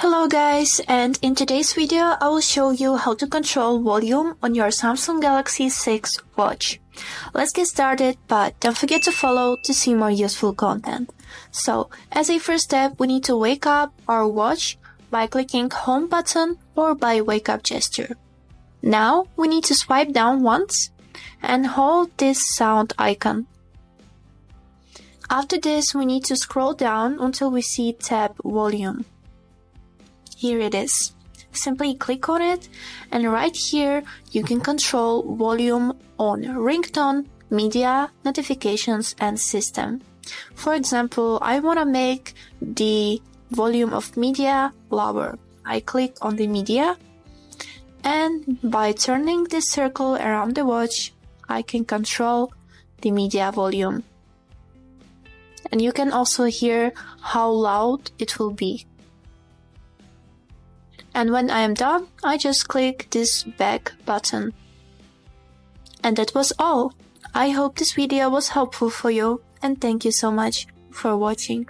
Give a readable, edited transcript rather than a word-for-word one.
Hello guys, and in today's video I will show you how to control volume on your Samsung Galaxy 6 watch. Let's get started, but don't forget to follow to see more useful content. So, as a first step, we need to wake up our watch by clicking home button or by wake up gesture. Now, we need to swipe down once and hold this sound icon. After this, we need to scroll down until we see tab volume. Here it is. Simply click on it, and right here you can control volume on ringtone, media, notifications, and system. For example, I want to make the volume of media lower. I click on the media, and by turning this circle around the watch, I can control the media volume. And you can also hear how loud it will be. And when I am done, I just click this back button. And that was all. I hope this video was helpful for you, and thank you so much for watching.